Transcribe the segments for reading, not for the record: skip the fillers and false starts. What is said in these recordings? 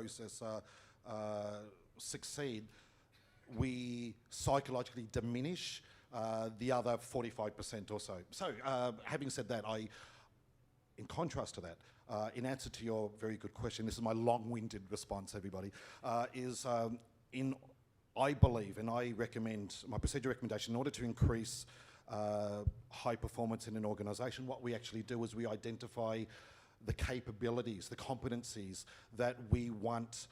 process succeed, we psychologically diminish the other 45% or so. So, having said that, in contrast to that, in answer to your very good question, this is my long-winded response, everybody, I believe, and I recommend, my procedure recommendation, in order to increase high performance in an organisation, what we actually do is we identify the capabilities, the competencies that we want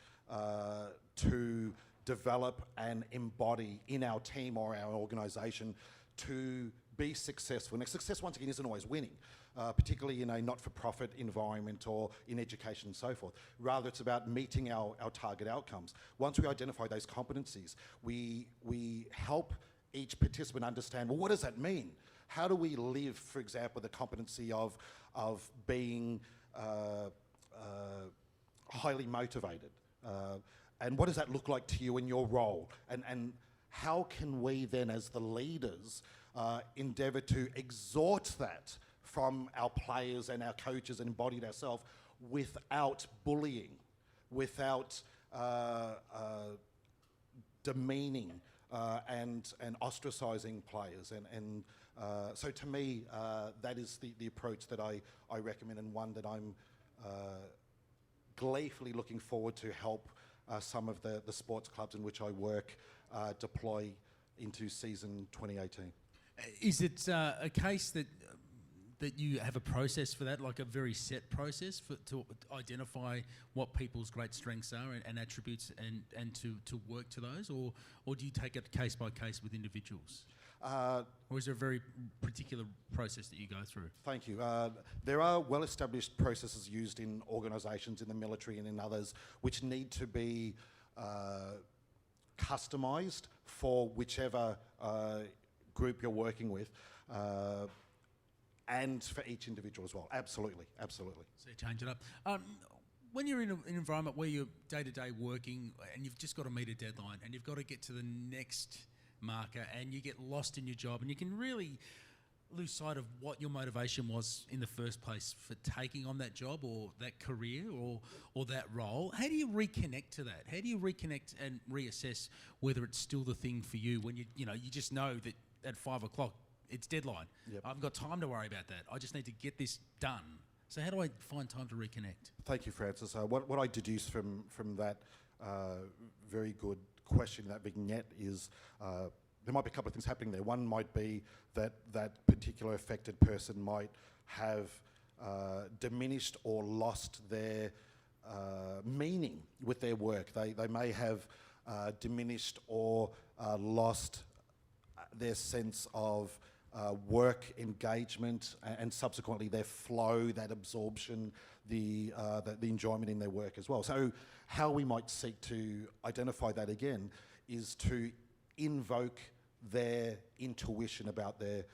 to develop and embody in our team or our organisation to be successful. Now, success, once again, isn't always winning, particularly in a not-for-profit environment or in education and so forth. Rather, it's about meeting our target outcomes. Once we identify those competencies, we help each participant understand, well, what does that mean? How do we live, for example, the competency of being highly motivated? And what does that look like to you in your role? And how can we then, as the leaders, endeavour to exhort that from our players and our coaches and embody it ourselves without bullying, without demeaning and ostracising players. And so to me, that is the approach that I recommend, and one that I'm gleefully looking forward to help some of the sports clubs in which I work deploy into season 2018. Is it a case that you have a process for that, like a very set process to identify what people's great strengths are and attributes and to work to those, or do you take it case by case with individuals? Or is there a very particular process that you go through? Thank you. There are well-established processes used in organisations, in the military and in others, which need to be customised for whichever group you're working with, and for each individual as well. Absolutely, absolutely. So you change it up. When you're in an environment where you're day-to-day working and you've just got to meet a deadline and you've got to get to the next marker and you get lost in your job and you can really lose sight of what your motivation was in the first place for taking on that job or that career or that role, how do you reconnect to that? How do you reconnect and reassess whether it's still the thing for you when you just know that at 5 o'clock it's deadline. Yep. I haven't got time to worry about that. I just need to get this done. So how do I find time to reconnect? Thank you, Francis. What I deduce from that very good question, that vignette, is there might be a couple of things happening there. One might be that that particular affected person might have diminished or lost their meaning with their work. They may have diminished or lost their sense of work engagement and subsequently their flow, that absorption, the enjoyment in their work as well. So how we might seek to identify that again is to invoke their intuition about their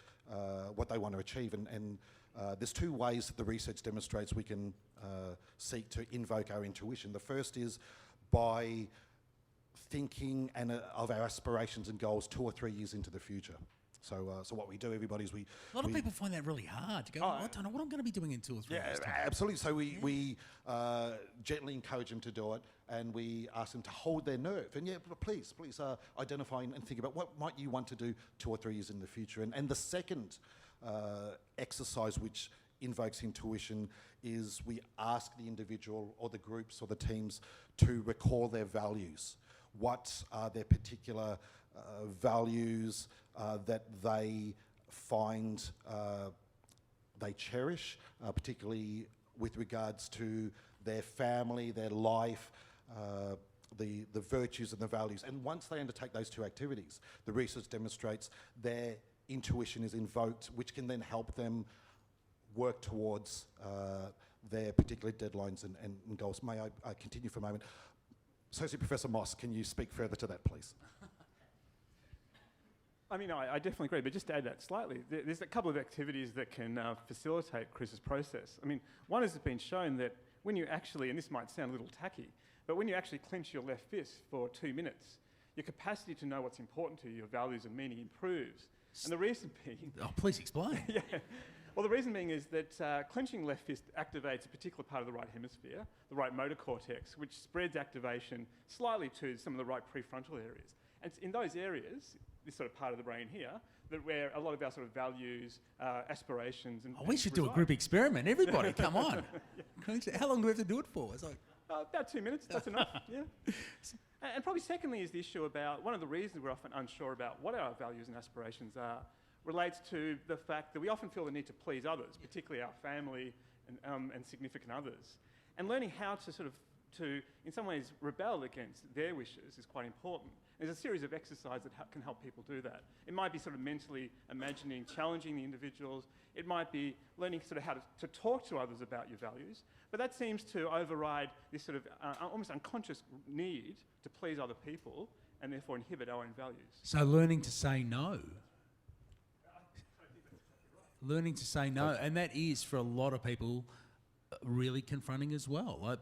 what they want to achieve. And there's two ways that the research demonstrates we can seek to invoke our intuition. The first is by thinking of our aspirations and goals 2 or 3 years into the future. So what we do, everybody, is a lot of people find that really hard to go, I don't know what I'm going to be doing in 2 or 3 years. Yeah, absolutely. So we gently encourage them to do it, and we ask them to hold their nerve. And please identify and think about what might you want to do 2 or 3 years in the future. And the second exercise which invokes intuition is we ask the individual or the groups or the teams to recall their values. What are their particular values that they find they cherish, particularly with regards to their family, their life, the virtues and the values. And once they undertake those two activities, the research demonstrates their intuition is invoked, which can then help them work towards their particular deadlines and goals. May I continue for a moment? Associate Professor Moss, can you speak further to that, please? I mean, I definitely agree, but just to add that slightly, there's a couple of activities that can facilitate Chris's process. I mean, one has been shown that when you actually, and this might sound a little tacky, but when you actually clench your left fist for 2 minutes, your capacity to know what's important to you, your values and meaning, improves. And the reason being... Oh, please explain. Yeah. Well, the reason being is that clenching left fist activates a particular part of the right hemisphere, the right motor cortex, which spreads activation slightly to some of the right prefrontal areas. And it's in those areas, this sort of part of the brain here, that where a lot of our sort of values, aspirations, and We should do a group experiment. Everybody, come on. How long do we have to do it for? It's like about 2 minutes. That's enough. Yeah. And probably secondly is the issue about one of the reasons we're often unsure about what our values and aspirations are relates to the fact that we often feel the need to please others, particularly our family and significant others. And learning how to sort of, in some ways, rebel against their wishes is quite important. There's a series of exercises that can help people do that. It might be sort of mentally imagining, challenging the individuals. It might be learning sort of how to talk to others about your values. But that seems to override this sort of almost unconscious need to please other people and therefore inhibit our own values. So learning to say no. Learning to say no, and that is for a lot of people really confronting as well.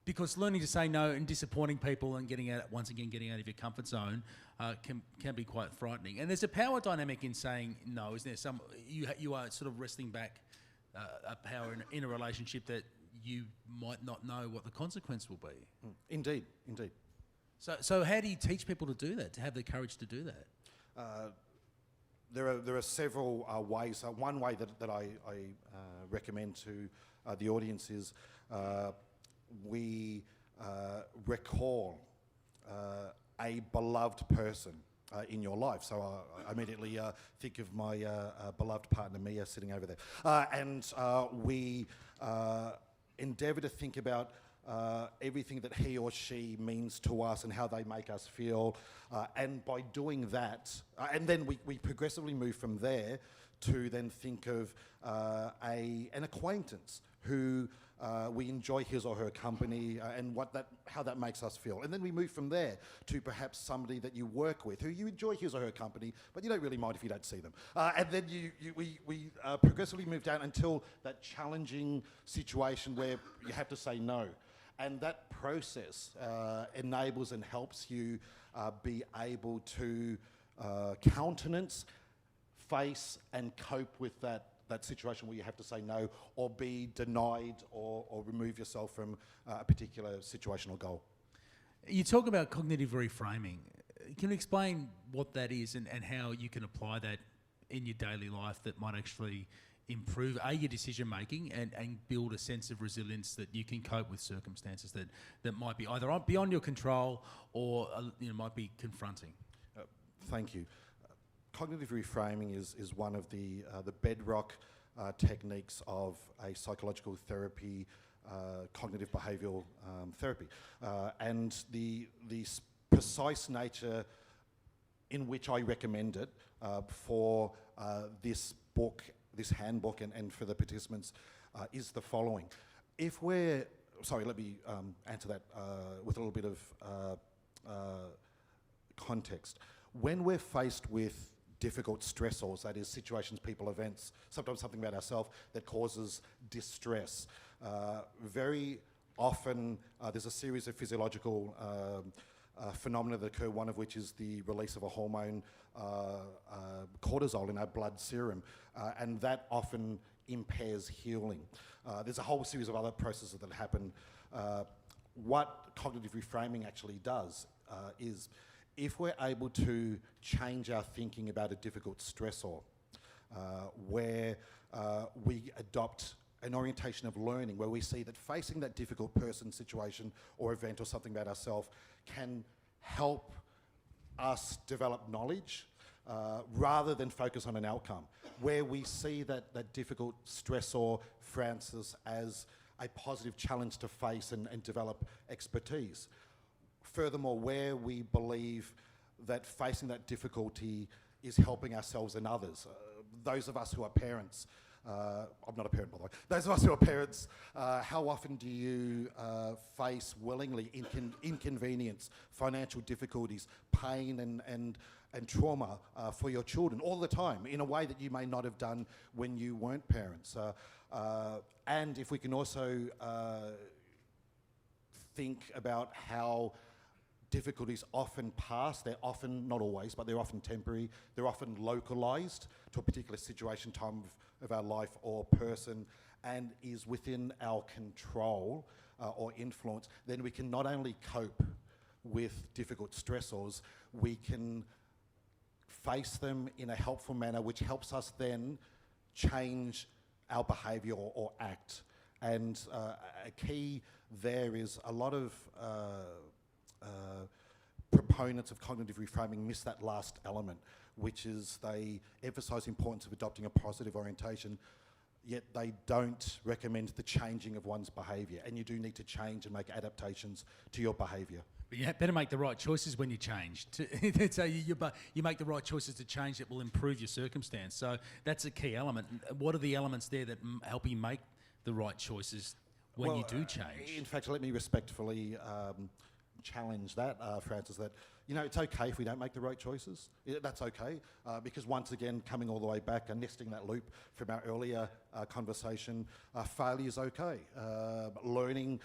Because learning to say no and disappointing people and getting out of your comfort zone can be quite frightening. And there's a power dynamic in saying no, isn't there? You are sort of wresting back a power in a relationship that you might not know what the consequence will be. Indeed. So how do you teach people to do that, to have the courage to do that? There are several ways. One way that I recommend to the audience is we recall a beloved person in your life. So I immediately think of my beloved partner Mia sitting over there, and we endeavour to think about everything that he or she means to us and how they make us feel. And by doing that, and then we progressively move from there to then think of an acquaintance who we enjoy his or her company and how that makes us feel. And then we move from there to perhaps somebody that you work with who you enjoy his or her company, but you don't really mind if you don't see them. And then we progressively move down until that challenging situation where you have to say no. And that process enables and helps you be able to countenance, face and cope with that situation where you have to say no or be denied or remove yourself from a particular situation or goal. You talk about cognitive reframing. Can you explain what that is and how you can apply that in your daily life that might actually improve your decision making and build a sense of resilience that you can cope with circumstances that might be either beyond your control or might be confronting? Thank you. Cognitive reframing is one of the bedrock techniques of a psychological therapy, cognitive behavioural therapy, and the precise nature in which I recommend it for this book, this handbook, and for the participants is the following. Let me answer that with a little bit of context. When we're faced with difficult stressors, that is situations, people, events, sometimes something about ourselves that causes distress, very often there's a series of physiological phenomena that occur, one of which is the release of a hormone, cortisol, in our blood serum, and that often impairs healing. There's a whole series of other processes that happen. What cognitive reframing actually does is, if we're able to change our thinking about a difficult stressor, where we adopt an orientation of learning, where we see that facing that difficult person, situation or event or something about ourselves can help us develop knowledge rather than focus on an outcome, where we see that difficult stressor, Francis, as a positive challenge to face and develop expertise. Furthermore, where we believe that facing that difficulty is helping ourselves and others. Those of us who are parents, I'm not a parent by the way, those of us who are parents, how often do you face willingly inconvenience, financial difficulties, pain and trauma for your children all the time in a way that you may not have done when you weren't parents? And if we can also think about how difficulties often pass. They're often, not always, but they're often temporary. They're often localised to a particular situation, time of our life or person, and is within our control or influence. Then we can not only cope with difficult stressors, we can face them in a helpful manner, which helps us then change our behaviour or act. And a key there is a lot of proponents of cognitive reframing miss that last element, which is they emphasise the importance of adopting a positive orientation, yet they don't recommend the changing of one's behaviour. And you do need to change and make adaptations to your behaviour. But you better make the right choices when you change. So you make the right choices to change that will improve your circumstance. So that's a key element. What are the elements there that help you make the right choices when you do change? In fact, let me respectfully challenge that, Francis, that, it's okay if we don't make the right choices. That's okay, because once again, coming all the way back and nesting that loop from our earlier conversation, failure is okay. Learning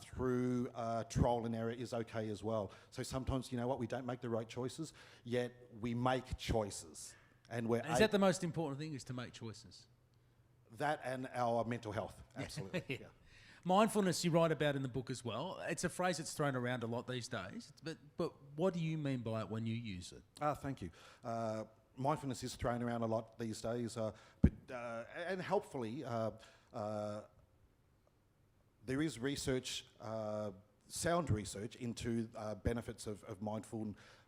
through trial and error is okay as well. So sometimes, we don't make the right choices, yet we make choices. And is that the most important thing, is to make choices? That and our mental health, absolutely. Yeah. Yeah. Mindfulness, you write about in the book as well. It's a phrase that's thrown around a lot these days. But what do you mean by it when you use it? Thank you. Mindfulness is thrown around a lot these days, and helpfully, there is research, sound research into benefits of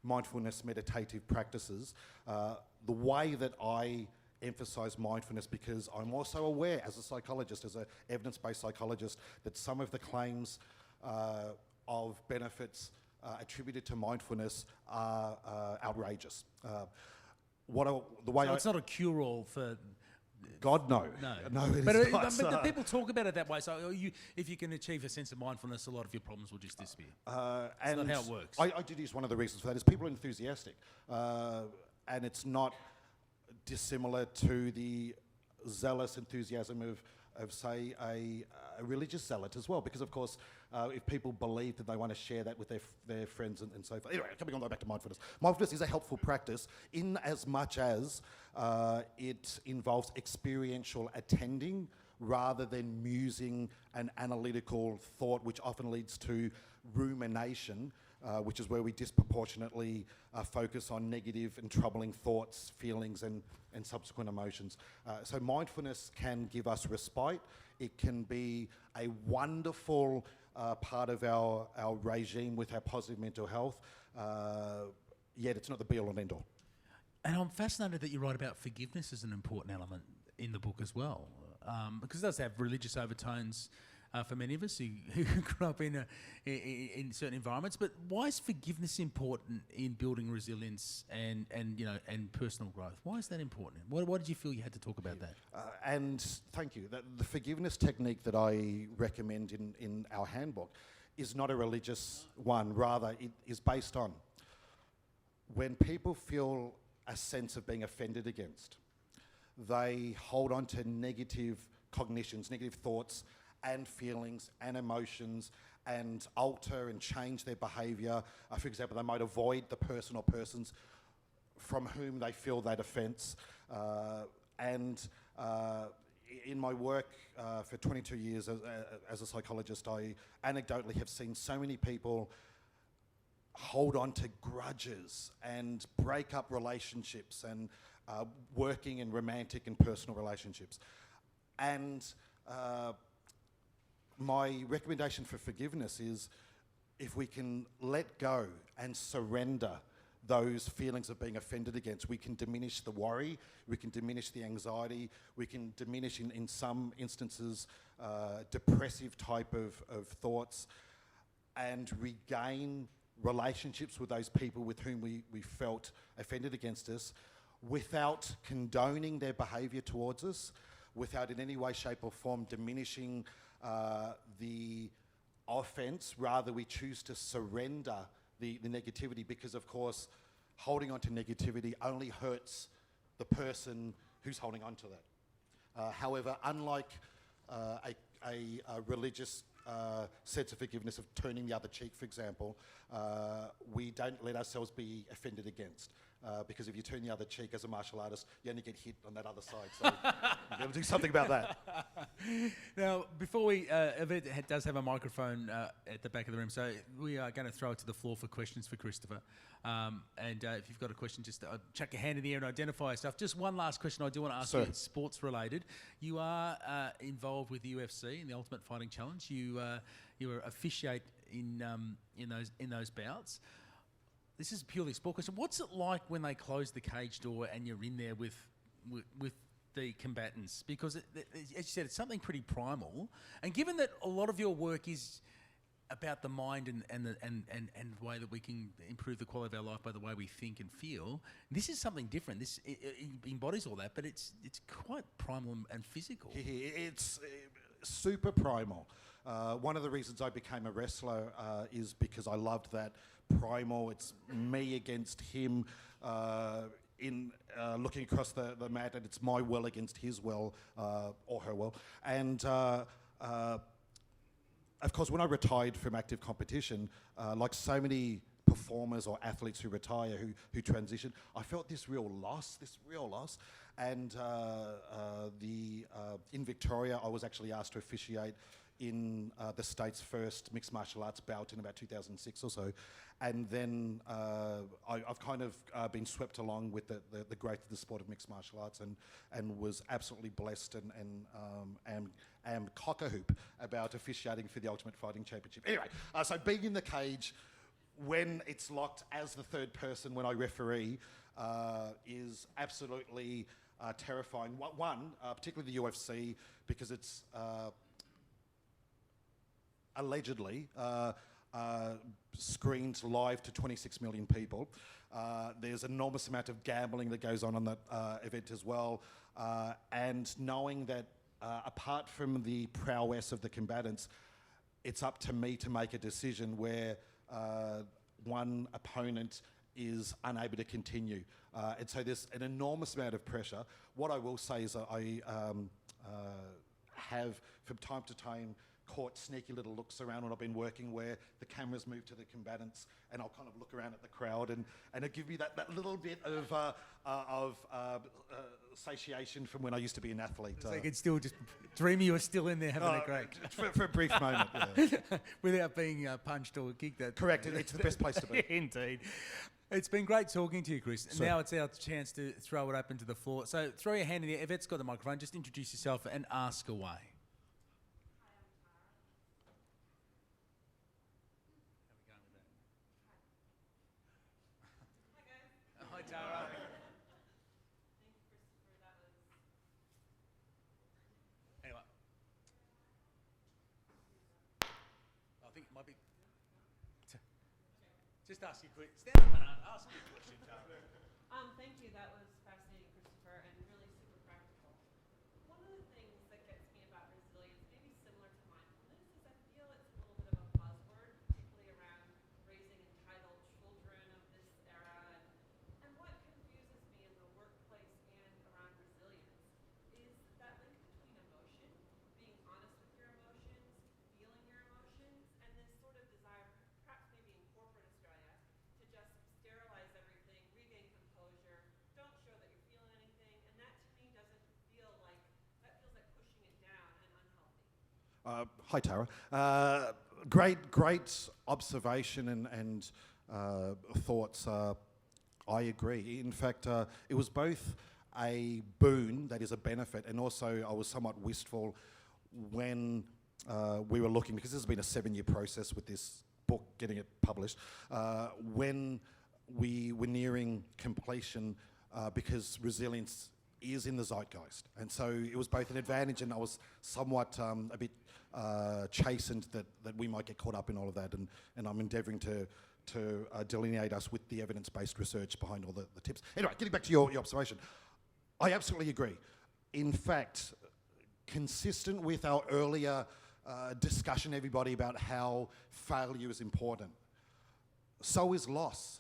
mindfulness meditative practices. The way that I emphasise mindfulness, because I'm also aware as a psychologist, as an evidence-based psychologist, that some of the claims of benefits attributed to mindfulness are outrageous. It's not a cure-all for... God, no. No, it but is not. But people talk about it that way. So if you can achieve a sense of mindfulness, a lot of your problems will just disappear. That's not how it works. I did use one of the reasons for that is people are enthusiastic. And it's not dissimilar to the zealous enthusiasm of say, a religious zealot as well. Because, of course, if people believe that they want to share that with their friends and so forth. Anyway, coming on back to mindfulness. Mindfulness is a helpful practice in as much as it involves experiential attending rather than musing and analytical thought, which often leads to rumination, which is where we disproportionately focus on negative and troubling thoughts, feelings, and subsequent emotions. So mindfulness can give us respite. It can be a wonderful part of our regime with our positive mental health, yet it's not the be-all and end-all. And I'm fascinated that you write about forgiveness as an important element in the book as well, because it does have religious overtones for many of us who grew up in certain environments. But why is forgiveness important in building resilience and personal growth? Why is that important? Why did you feel you had to talk about that? And thank you. The forgiveness technique that I recommend in our handbook is not a religious one. Rather, it is based on when people feel a sense of being offended against, they hold on to negative cognitions, negative thoughts, and feelings and emotions, and alter and change their behaviour. For example, they might avoid the person or persons from whom they feel that offence. In my work for 22 years as a psychologist, I anecdotally have seen so many people hold on to grudges and break up relationships and working in romantic and personal relationships. And my recommendation for forgiveness is if we can let go and surrender those feelings of being offended against, we can diminish the worry, we can diminish the anxiety, we can diminish, in some instances, depressive type of thoughts, and regain relationships with those people with whom we felt offended against us without condoning their behaviour towards us, without in any way, shape or form diminishing the offence. Rather, we choose to surrender the negativity, because, of course, holding on to negativity only hurts the person who's holding on to that. However, unlike a religious sense of forgiveness of turning the other cheek, for example, we don't let ourselves be offended against. Because if you turn the other cheek as a martial artist, you only get hit on that other side. So you've got to do something about that. Now, before we, Yvette does have a microphone at the back of the room, so we are going to throw it to the floor for questions for Christopher. And if you've got a question, just chuck your hand in the air and identify yourself. Just one last question I do want to ask you. It's sports related. You are involved with the UFC in the Ultimate Fighting Challenge. You officiate in those bouts. This is purely a sport question. What's it like when they close the cage door and you're in there with the combatants? Because, as you said, it's something pretty primal. And given that a lot of your work is about the mind and the way that we can improve the quality of our life by the way we think and feel, this is something different. It embodies all that, but it's quite primal and physical. It's super primal. One of the reasons I became a wrestler is because I loved that primal. It's me against him in looking across the mat, and it's my will against his will or her will. And of course, when I retired from active competition, like so many performers or athletes who retire, who transition, I felt this real loss. And in Victoria, I was actually asked to officiate in the state's first mixed martial arts bout in about 2006 or so. And then I've kind of been swept along with the growth of the sport of mixed martial arts and was absolutely blessed and am cock-a-hoop about officiating for the Ultimate Fighting Championship. Anyway, so being in the cage when it's locked as the third person when I referee is absolutely terrifying. One, particularly the UFC, because it's allegedly screened live to 26 million people. There's an enormous amount of gambling that goes on that event as well. And knowing that apart from the prowess of the combatants, it's up to me to make a decision where one opponent is unable to continue. And so there's an enormous amount of pressure. What I will say is that I have, from time to time, caught sneaky little looks around when I've been working where the cameras move to the combatants and I'll kind of look around at the crowd and it give me that little bit of satiation from when I used to be an athlete. So you can still just dream you were still in there having a great... For a brief moment, yeah. Without being punched or kicked. Correct, it's the best place to be. Indeed. It's been great talking to you, Chris. Sure. Now it's our chance to throw it open to the floor. So throw your hand in the air. Yvette's got the microphone. Just introduce yourself and ask away. Hi, Tara. Thank you, Christopher. That was... Anyway. I think it might be... Just ask you quick. Stand up and ask me a question, Tara. Thank you. That was fascinating, Christopher, and really super practical. One of the things that gets me about resilience, maybe similar to mindfulness, is I feel it's a little bit of a buzzword, particularly around raising entitled children of this era. And what confuses me in the workplace and around resilience is that link between emotion, being honest with your emotions, feeling your emotions, and this sort of desire, perhaps maybe in corporate Australia, to just sterilize everything, regain composure, don't show that you're feeling anything, and that to me doesn't feel like, that feels like pushing it down and unhealthy. Hi, Tara. Great observation and thoughts. I agree. In fact, it was both a boon, that is a benefit, and also I was somewhat wistful when we were looking, because this has been a 7-year process with this book, getting it published, when we were nearing completion, because resilience is in the zeitgeist. And so it was both an advantage, and I was somewhat a bit chastened that we might get caught up in all of that, and I'm endeavouring to delineate us with the evidence-based research behind all the tips. Anyway, getting back to your observation, I absolutely agree. In fact, consistent with our earlier discussion, everybody, about how failure is important, so is loss,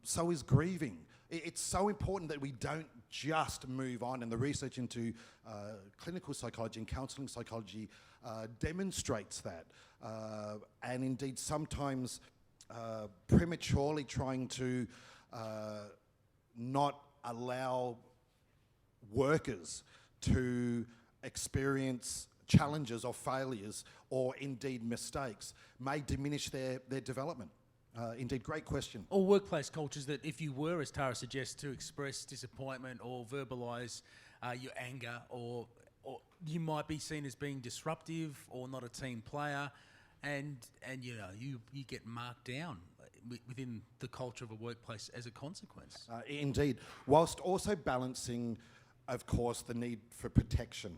so is grieving. It's so important that we don't just move on, and the research into clinical psychology and counselling psychology demonstrates that, and indeed sometimes prematurely trying to not allow workers to experience challenges or failures or indeed mistakes may diminish their development. Indeed, great question. Or workplace cultures that if you were, as Tara suggests, to express disappointment or verbalise your anger, or you might be seen as being disruptive or not a team player, and you know you get marked down within the culture of a workplace as a consequence. Indeed, whilst also balancing, of course, the need for protection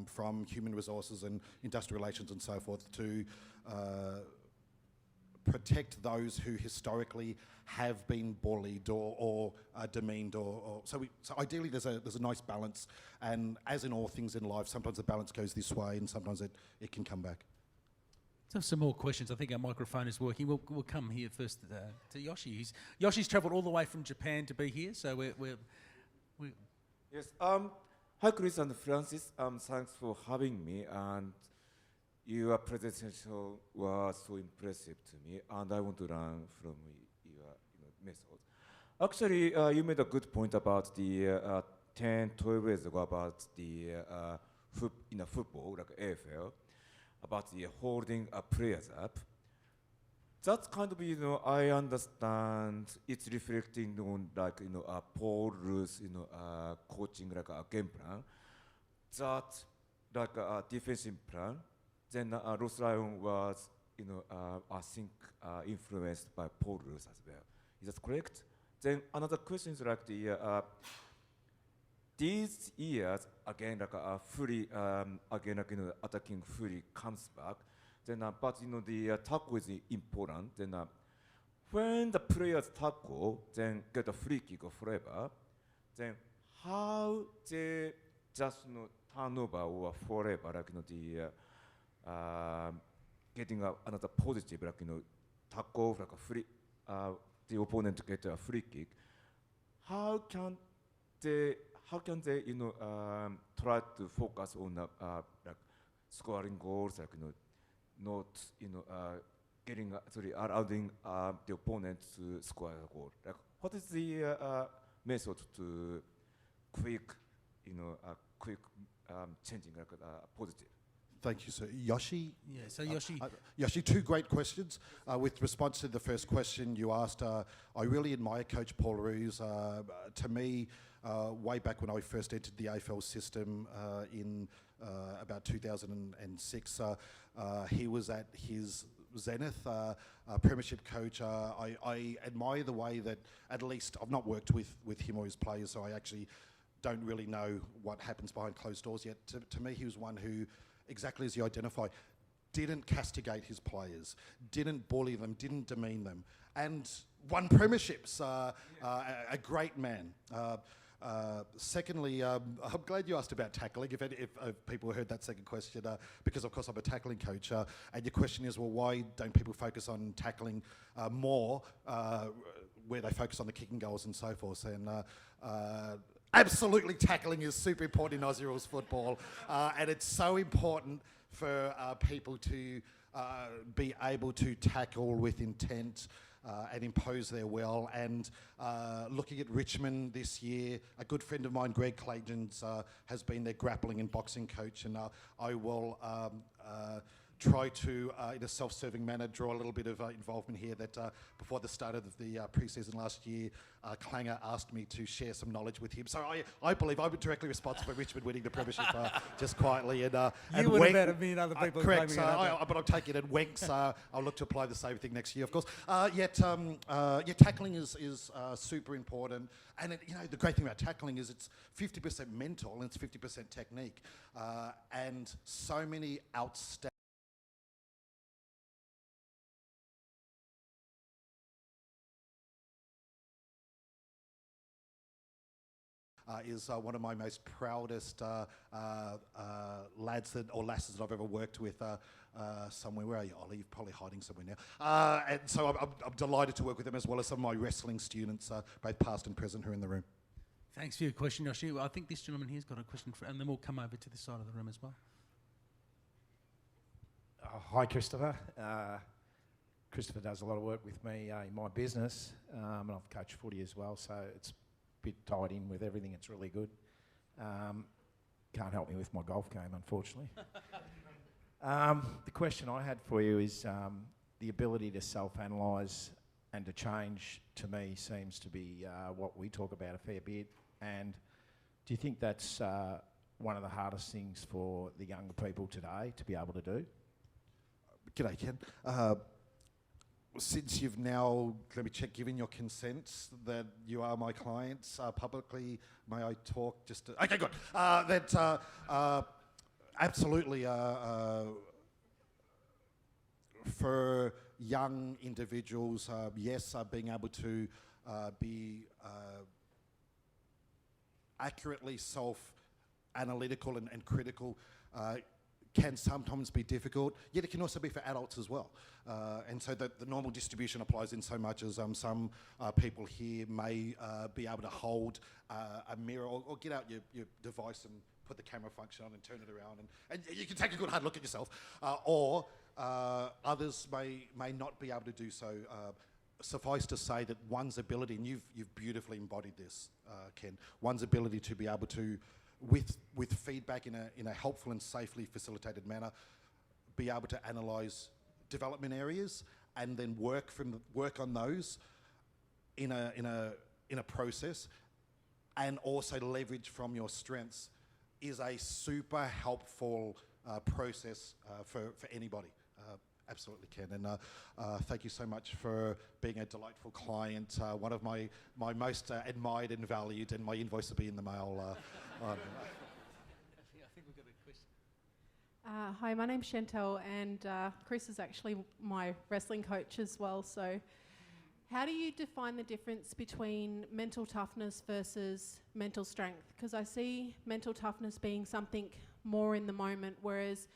from human resources and industrial relations and so forth to protect those who historically have been bullied or demeaned, so ideally there's a nice balance, and as in all things in life, sometimes the balance goes this way and sometimes it can come back. So some more questions. I think our microphone is working. We'll come here first to Yoshi. Yoshi's travelled all the way from Japan to be here, so we're Yes. Hi, Chris and Francis. Thanks for having me. And your presentation was so impressive to me, and I want to learn from your methods. Actually, you made a good point about the 10, 12 years ago about the in a football, like AFL, about the holding players up. That's kind of, I understand it's reflecting on like, Paul Ruth's, coaching like a game plan. That like a defensive plan. Then Ross Lyon was, I think influenced by Paul Ruth as well. Is that correct? Then another question is like these years again like fully again like attacking fully comes back. Then but the tackle is important. Then when the players tackle, then get a free kick or forever. Then how they just turnover or forever like the getting another positive like tackle like a free the opponent to get a free kick. How can they try to focus on like scoring goals, like not getting allowing the opponent to score a goal. Like, what is the method to quick changing like positive? Thank you, sir. Yoshi? Yeah, so Yoshi... Yoshi, two great questions. With response to the first question you asked, I really admire Coach Paul Roos. To me, way back when I first entered the AFL system in about 2006, he was at his zenith, premiership coach. I admire the way that, at least, I've not worked with him or his players, so I actually don't really know what happens behind closed doors yet. To me, he was one who, exactly as you identify, didn't castigate his players, didn't bully them, didn't demean them, and won premierships. A great man. Secondly, I'm glad you asked about tackling, if people heard that second question, because of course I'm a tackling coach, and your question is, well, why don't people focus on tackling more, where they focus on the kicking goals and so forth? And absolutely, tackling is super important in Aussie rules football, and it's so important for people to be able to tackle with intent and impose their will. And looking at Richmond this year, a good friend of mine, Greg Clayton's, has been their grappling and boxing coach, and I will try to, in a self-serving manner, draw a little bit of involvement here that before the start of the pre-season last year, Clanger asked me to share some knowledge with him. So I believe I'm directly responsible for Richmond winning the premiership, just quietly. And you would have had a million other people correct, claiming but I'll take it and winks. I'll look to apply the same thing next year, of course. Tackling is super important. And the great thing about tackling is it's 50% mental and it's 50% technique. And so many outstanding is one of my most proudest lads or lasses that I've ever worked with somewhere. Where are you, Ollie? You're probably hiding somewhere now. And so I'm delighted to work with them, as well as some of my wrestling students, both past and present, who are in the room. Thanks for your question, Yoshi. I think this gentleman here's got a question, and then we'll come over to this side of the room as well. Hi, Christopher. Christopher does a lot of work with me in my business, and I've coached footy as well, so it's a bit tied in with everything. It's really good. Can't help me with my golf game, unfortunately. The question I had for you is the ability to self-analyse and to change, to me, seems to be what we talk about a fair bit. And do you think that's one of the hardest things for the younger people today to be able to do? G'day, Ken. Since you've now, let me check, given your consent that you are my clients publicly, may I talk just to, okay, good. Absolutely, for young individuals, yes, being able to be accurately self-analytical and critical can sometimes be difficult, yet it can also be for adults as well. And so the normal distribution applies in so much as some people here may be able to hold a mirror or get out your device and put the camera function on and turn it around and you can take a good hard look at yourself. Or others may not be able to do so. Suffice to say that one's ability, and you've beautifully embodied this, Ken, one's ability to be able to, with feedback in a helpful and safely facilitated manner, be able to analyse development areas and then work on those in a process, and also leverage from your strengths is a super helpful process for anybody. Absolutely, Ken, and thank you so much for being a delightful client. One of my most admired and valued, and my invoice will be in the mail. I think we've got a question. Hi, my name's Chantel, and Chris is actually my wrestling coach as well. So how do you define the difference between mental toughness versus mental strength? Because I see mental toughness being something more in the moment, whereas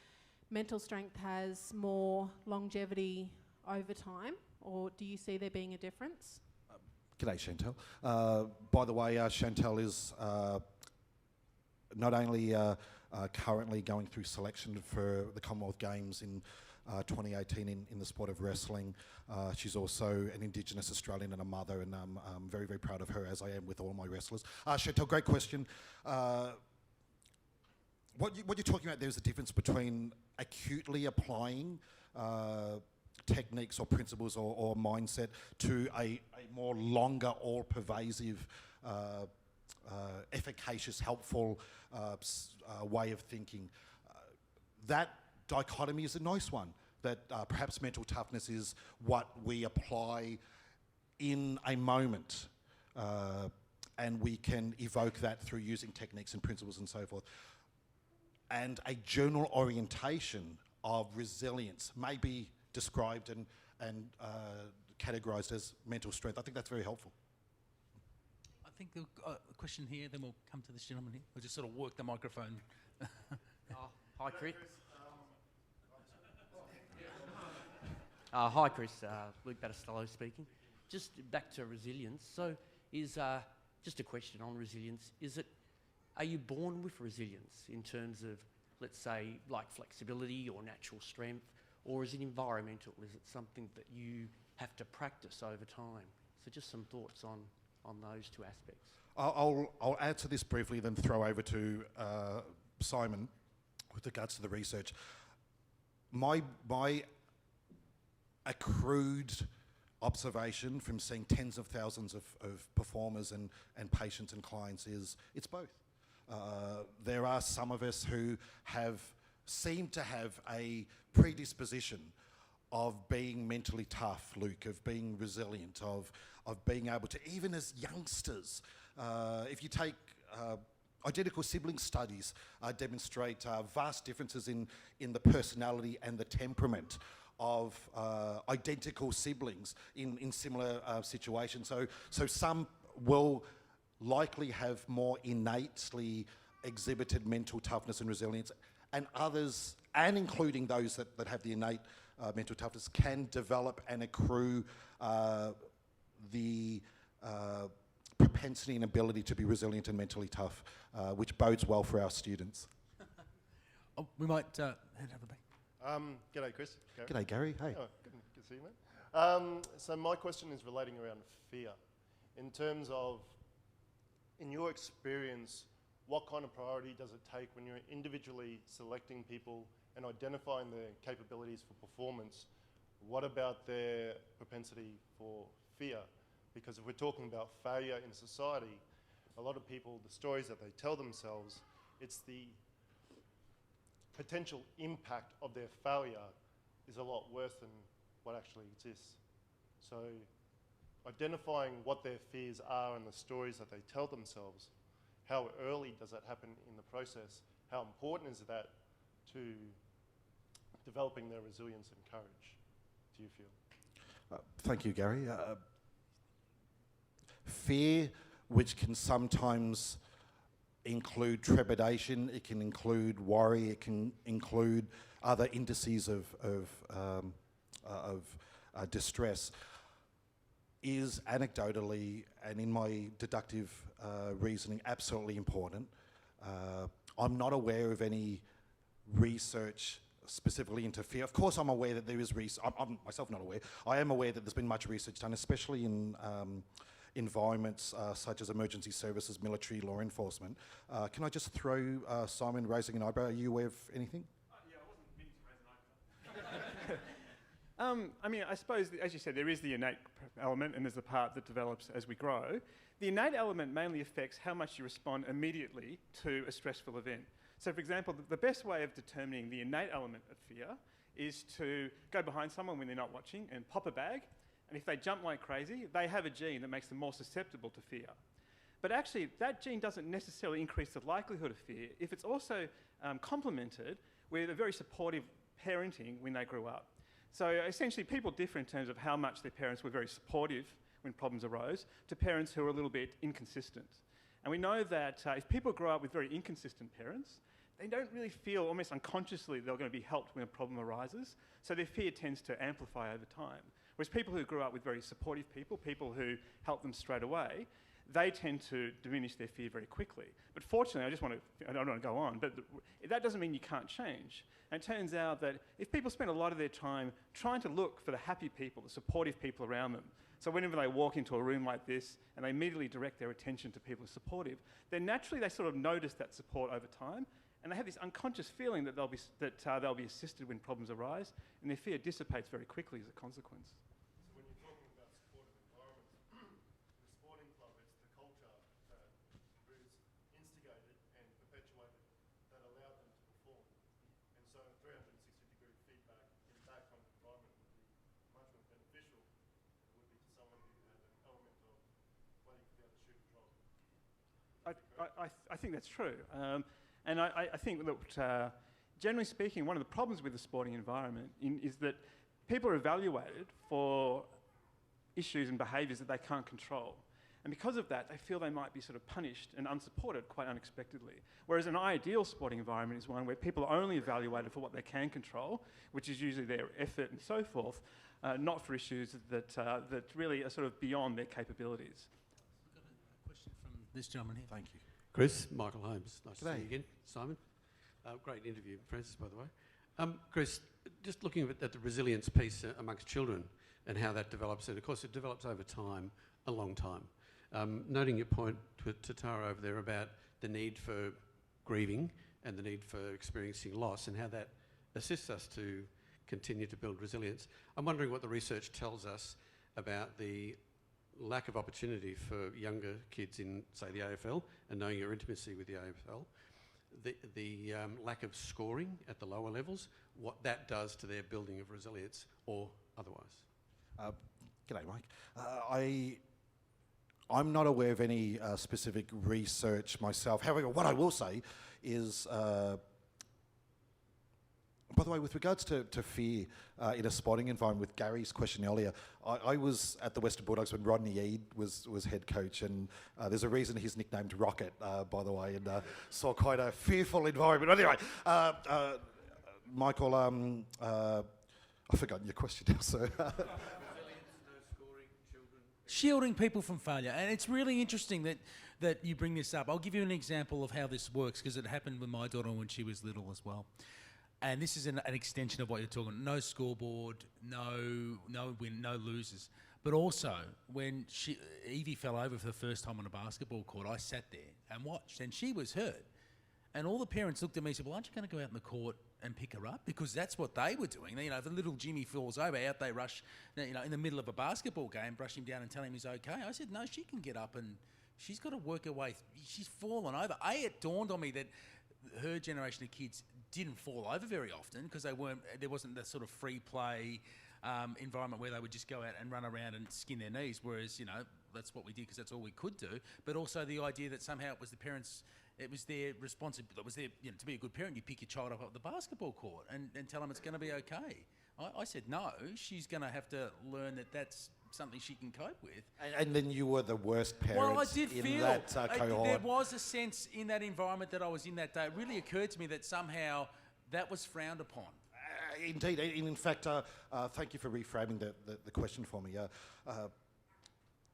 mental strength has more longevity over time. Or do you see there being a difference? G'day, Chantel. By the way, Chantel is not only currently going through selection for the Commonwealth Games in 2018 in the sport of wrestling. She's also an Indigenous Australian and a mother, and I'm very, very proud of her, as I am with all my wrestlers. Chantel, great question. What you're talking about there is the difference between acutely applying techniques or principles or mindset to a more longer, all-pervasive, efficacious, helpful way of thinking. That dichotomy is a nice one, that perhaps mental toughness is what we apply in a moment, and we can evoke that through using techniques and principles and so forth. And a general orientation of resilience may be described and categorised as mental strength. I think that's very helpful. I think a question here, then we'll come to this gentleman here. We'll just sort of work the microphone. Hi, Chris. Hi, Chris. Luke Battistello speaking. Just back to resilience. So, is just a question on resilience. Are you born with resilience in terms of, let's say, like flexibility or natural strength, or is it environmental? Is it something that you have to practice over time? So just some thoughts on those two aspects. I'll add to this briefly, then throw over to Simon with regards to the research. My accrued observation from seeing tens of thousands of performers and patients and clients is it's both. There are some of us who seem to have a predisposition of being mentally tough, Luke, of being resilient, of being able to, even as youngsters, if you take identical sibling studies demonstrate vast differences in the personality and the temperament of identical siblings in similar situations. So some will likely have more innately exhibited mental toughness and resilience, and others, and including those that have the innate mental toughness, can develop and accrue the propensity and ability to be resilient and mentally tough, which bodes well for our students. We might head over back. G'day, Chris. Gary. G'day, Gary. Hey. Oh, good to see you, mate. So my question is relating around fear. In terms of, in your experience, what kind of priority does it take when you're individually selecting people and identifying their capabilities for performance? What about their propensity for fear? Because if we're talking about failure in society, a lot of people, the stories that they tell themselves, it's the potential impact of their failure is a lot worse than what actually exists. So identifying what their fears are and the stories that they tell themselves, how early does that happen in the process? How important is that to developing their resilience and courage, do you feel? Thank you, Gary. Fear, which can sometimes include trepidation, it can include worry, it can include other indices of distress, is anecdotally and in my deductive reasoning absolutely important. I'm not aware of any research specifically into fear. Of course, I'm aware that there is research. I'm myself not aware. I am aware that there's been much research done, especially in environments such as emergency services, military, law enforcement. Can I just throw Simon raising an eyebrow? Are you aware of anything? Yeah, I wasn't meaning to raise an eyebrow. I mean, I suppose, as you said, there is the innate element and there's the part that develops as we grow. The innate element mainly affects how much you respond immediately to a stressful event. So, for example, the best way of determining the innate element of fear is to go behind someone when they're not watching and pop a bag. And if they jump like crazy, they have a gene that makes them more susceptible to fear. But actually, that gene doesn't necessarily increase the likelihood of fear if it's also complemented with a very supportive parenting when they grew up. So essentially, people differ in terms of how much their parents were very supportive when problems arose to parents who are a little bit inconsistent. And we know that if people grow up with very inconsistent parents, they don't really feel almost unconsciously they're going to be helped when a problem arises. So their fear tends to amplify over time. Whereas people who grew up with very supportive people who help them straight away, they tend to diminish their fear very quickly. But fortunately, I don't want to go on, but that doesn't mean you can't change. And it turns out that if people spend a lot of their time trying to look for the happy people, the supportive people around them, so whenever they walk into a room like this and they immediately direct their attention to people who are supportive, then naturally they sort of notice that support over time, and they have this unconscious feeling that they'll be assisted when problems arise, and their fear dissipates very quickly as a consequence. So when you're talking about supportive environments, the sporting club, it's the culture that is instigated and perpetuated that allowed them to perform. And so 360-degree feedback in that kind of environment would be much more beneficial than it would be to someone who had an element of waiting for the other shoe to drop. I think that's true. And I think that, generally speaking, one of the problems with the sporting environment is that people are evaluated for issues and behaviours that they can't control. And because of that, they feel they might be sort of punished and unsupported quite unexpectedly. Whereas an ideal sporting environment is one where people are only evaluated for what they can control, which is usually their effort and so forth, not for issues that really are sort of beyond their capabilities. We've got a question from this gentleman here. Thank you. Chris, Michael Holmes. Nice to G'day. see you again. Simon. Great interview, Francis, by the way. Chris, just looking at the resilience piece amongst children and how that develops, and of course it develops over time, a long time. Noting your point to Tara over there about the need for grieving and the need for experiencing loss and how that assists us to continue to build resilience. I'm wondering what the research tells us about the lack of opportunity for younger kids in, say, the AFL, and knowing your intimacy with the AFL, the lack of scoring at the lower levels, what that does to their building of resilience or otherwise. G'day, Mike. I'm not aware of any specific research myself. However, what I will say is, by the way, with regards to fear in a sporting environment, with Gary's question earlier, I was at the Western Bulldogs when Rodney Eade was head coach, and there's a reason he's nicknamed Rocket, by the way, and saw quite a fearful environment. Anyway, Michael, I've forgotten your question now, sir. Shielding people from failure. And it's really interesting that you bring this up. I'll give you an example of how this works, because it happened with my daughter when she was little as well. And this is an extension of what you're talking. No scoreboard, no win, no losers. But also, when Evie fell over for the first time on a basketball court, I sat there and watched, and she was hurt. And all the parents looked at me and said, well, aren't you going to go out in the court and pick her up? Because that's what they were doing. You know, if the little Jimmy falls over, out they rush, you know, in the middle of a basketball game, brush him down and tell him he's okay. I said, no, she can get up and she's got to work her way. She's fallen over. It dawned on me that her generation of kids didn't fall over very often because there wasn't the sort of free play environment where they would just go out and run around and skin their knees, whereas, you know, that's what we did because that's all we could do. But also the idea that somehow it was the parents, it was their responsibility, it was their, you know, to be a good parent, you pick your child up at the basketball court and tell them it's going to be okay. I said, no, she's going to have to learn that that's something she can cope with. And then you were the worst parents well, I did in feel, that cohort. There was a sense in that environment that I was in that day. It really occurred to me that somehow that was frowned upon. Indeed. In fact, thank you for reframing the question for me.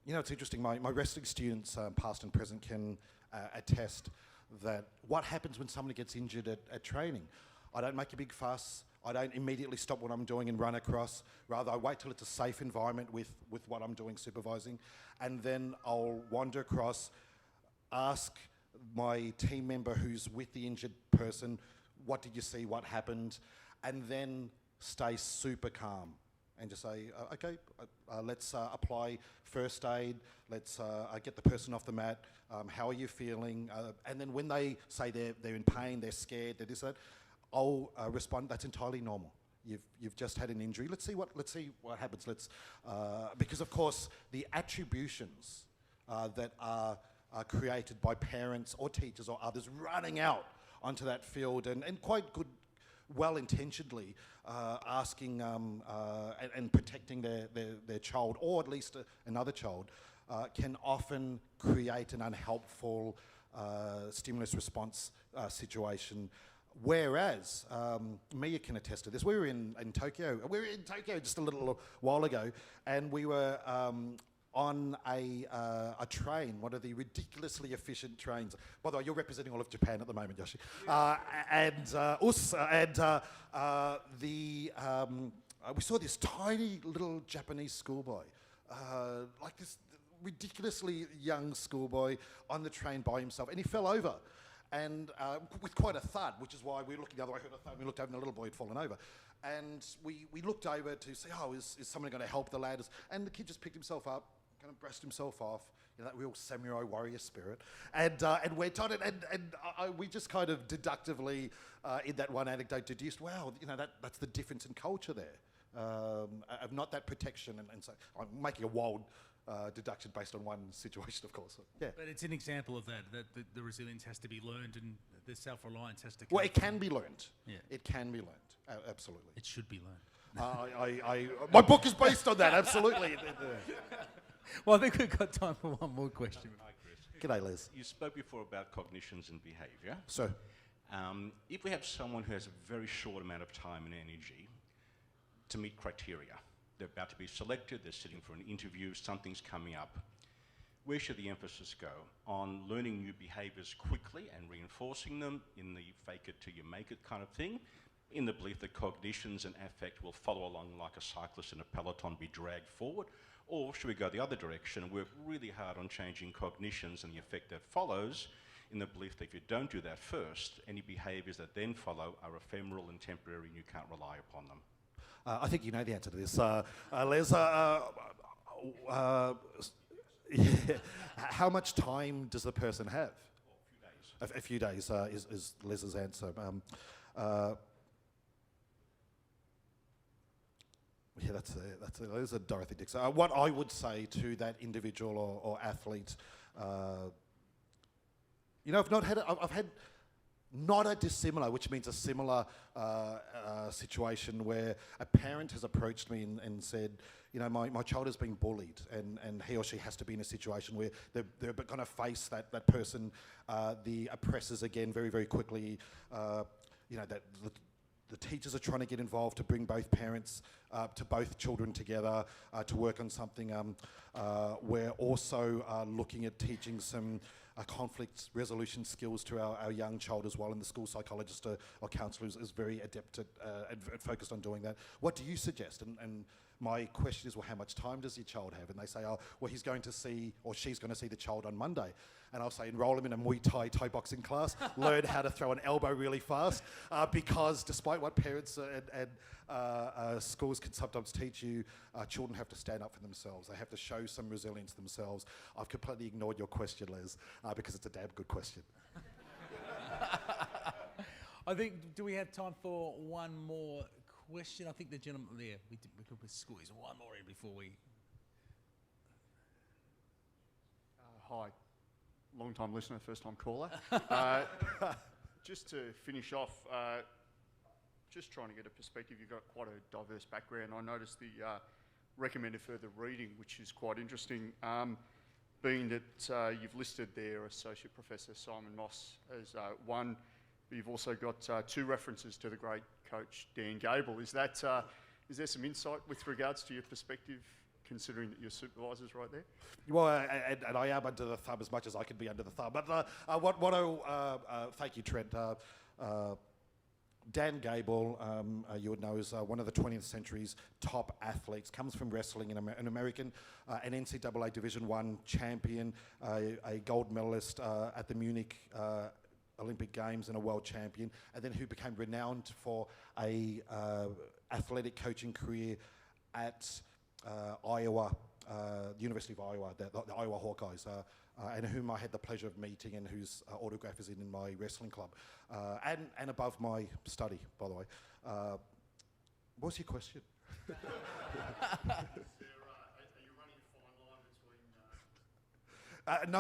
You know, it's interesting. My wrestling students, past and present, can attest that what happens when somebody gets injured at training. I don't make a big fuss. I don't immediately stop what I'm doing and run across. Rather, I wait till it's a safe environment with what I'm doing, supervising, and then I'll wander across, ask my team member who's with the injured person, what did you see, what happened, and then stay super calm and just say, okay, let's apply first aid, let's get the person off the mat, how are you feeling? And then when they say they're in pain, they're scared, they're this, that, I'll respond, that's entirely normal. You've just had an injury. Let's see what happens. Because of course the attributions that are created by parents or teachers or others running out onto that field and quite good, well-intentionedly asking and protecting their child, or at least another child, can often create an unhelpful stimulus response situation. Whereas, Mia can attest to this. We were in Tokyo. We were in Tokyo just a little while ago, and we were on a train, one of the ridiculously efficient trains. By the way, you're representing all of Japan at the moment, Yoshi. We saw this tiny little Japanese schoolboy, like this ridiculously young schoolboy on the train by himself, and he fell over. And with quite a thud, which is why we were looking the other way, heard a thud, we looked over and the little boy had fallen over. And we looked over to say, is someone going to help the lad? And the kid just picked himself up, kind of brushed himself off, you know, that real samurai warrior spirit, and went on it. And we just kind of deductively, in that one anecdote, deduced, wow, you know, that's the difference in culture there, of not that protection. And so I'm making a wild deduction based on one situation, of course. Yeah. But it's an example of that the resilience has to be learned and the self-reliance has to come. Well, it can be learned. Yeah. It can be learned, absolutely. It should be learned. My book is based on that, absolutely. Well, I think we've got time for one more question. Hi, Chris. G'day, Les. You spoke before about cognitions and behaviour. So, if we have someone who has a very short amount of time and energy to meet criteria, they're about to be selected, they're sitting for an interview, something's coming up. Where should the emphasis go? On learning new behaviours quickly and reinforcing them in the fake it till you make it kind of thing, in the belief that cognitions and affect will follow along like a cyclist in a peloton, be dragged forward? Or should we go the other direction and work really hard on changing cognitions and the effect that follows, in the belief that if you don't do that first, any behaviours that then follow are ephemeral and temporary and you can't rely upon them? I think you know the answer to this, Les. How much time does the person have? A few days is Les's answer. Yeah, that's a Dorothy Dixon. What I would say to that individual or athlete, you know, I've had not a dissimilar, which means a similar situation where a parent has approached me and said, you know, my child is being bullied and he or she has to be in a situation where they're going to face that person, the oppressors again very, very quickly. You know, that the teachers are trying to get involved to bring both parents to both children together to work on something. We're also looking at teaching some conflict resolution skills to our young child as well, and the school psychologist or counsellor is very adept at and focused on doing that. What do you suggest? And my question is, well, how much time does your child have? And they say, oh, well, he's going to see, or she's going to see the child on Monday. And I'll say, enroll him in a Muay Thai boxing class, learn how to throw an elbow really fast, because despite what parents and schools can sometimes teach you, children have to stand up for themselves. They have to show some resilience themselves. I've completely ignored your question, Les, because it's a damn good question. I think, do we have time for one more question? I think the gentleman there, we could squeeze one more in before we... Hi, long-time listener, first-time caller. Just to finish off, just trying to get a perspective, you've got quite a diverse background. I noticed the recommended further reading, which is quite interesting, being that you've listed there Associate Professor Simon Moss as one, but you've also got 2 references to the great coach Dan Gable. Is there some insight with regards to your perspective, considering that your supervisor's right there? Well, and I am under the thumb as much as I can be under the thumb. But thank you, Trent. Dan Gable, you would know, is one of the 20th century's top athletes. Comes from wrestling, an American, an NCAA Division I champion, a gold medalist at the Munich Olympic Games and a world champion, and then who became renowned for a athletic coaching career at Iowa, the University of Iowa, the Iowa Hawkeyes, and whom I had the pleasure of meeting, and whose autograph is in my wrestling club, and above my study, by the way. What was your question? Are you running a fine line between...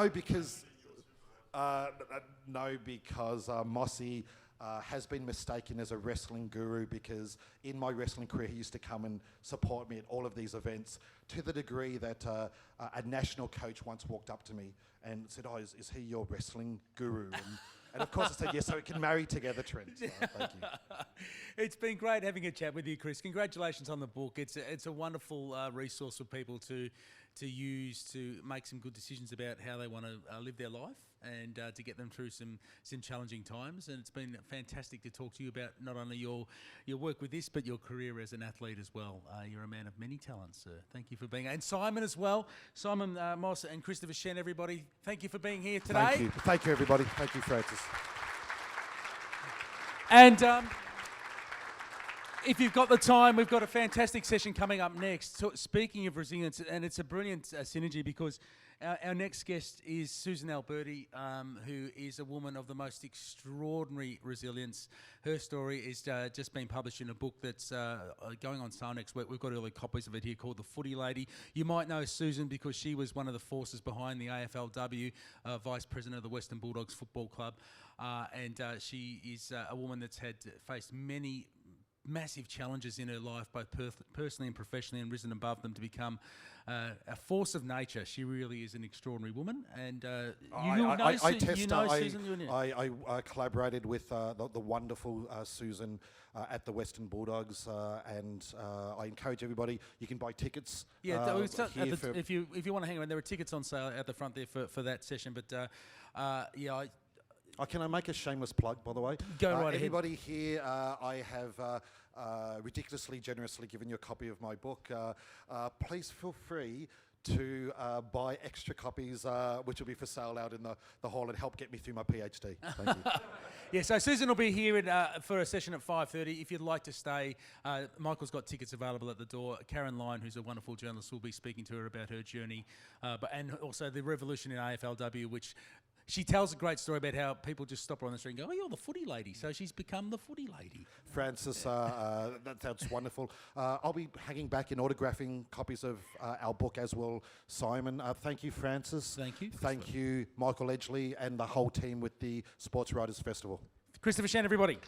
No, because Mossy has been mistaken as a wrestling guru, because in my wrestling career he used to come and support me at all of these events, to the degree that a national coach once walked up to me and said, oh, is he your wrestling guru? And of course I said yes, so we can marry together, Trent. So, thank you. It's been great having a chat with you, Chris. Congratulations on the book. It's a wonderful resource for people to use to make some good decisions about how they want to live their life, and to get them through some challenging times. And it's been fantastic to talk to you about not only your work with this, but your career as an athlete as well. You're a man of many talents, sir. Thank you for being here. And Simon as well. Simon Moss and Christopher Shen, everybody. Thank you for being here today. Thank you. Thank you, everybody. Thank you, Francis. And if you've got the time, we've got a fantastic session coming up next. So, speaking of resilience, and it's a brilliant synergy, because our next guest is Susan Alberti, who is a woman of the most extraordinary resilience. Her story is just been published in a book that's going on sale next week. We've got early copies of it here, called The Footy Lady. You might know Susan because she was one of the forces behind the AFLW, Vice President of the Western Bulldogs Football Club, and she is a woman that's faced many massive challenges in her life, both personally and professionally, and risen above them to become a force of nature. She really is an extraordinary woman, and Susan. I collaborated with the wonderful Susan at the Western Bulldogs, and I encourage everybody. You can buy tickets. Yeah, if you want to hang around, there are tickets on sale at the front there for that session. But can I make a shameless plug, by the way? Go right ahead. Everybody here, I have ridiculously generously given you a copy of my book. Please feel free to buy extra copies, which will be for sale out in the hall, and help get me through my PhD. Thank you. Yeah, so Susan will be here for a session at 5:30. If you'd like to stay, Michael's got tickets available at the door. Karen Lyon, who's a wonderful journalist, will be speaking to her about her journey, and also the revolution in AFLW, which... She tells a great story about how people just stop her on the street and go, oh, you're the footy lady. So she's become the footy lady. Francis, that sounds wonderful. I'll be hanging back and autographing copies of our book, as will Simon. Thank you, Francis. Thank you. Thank you, Michael Edgley, and the whole team with the Sports Writers Festival. Christopher Shen, everybody.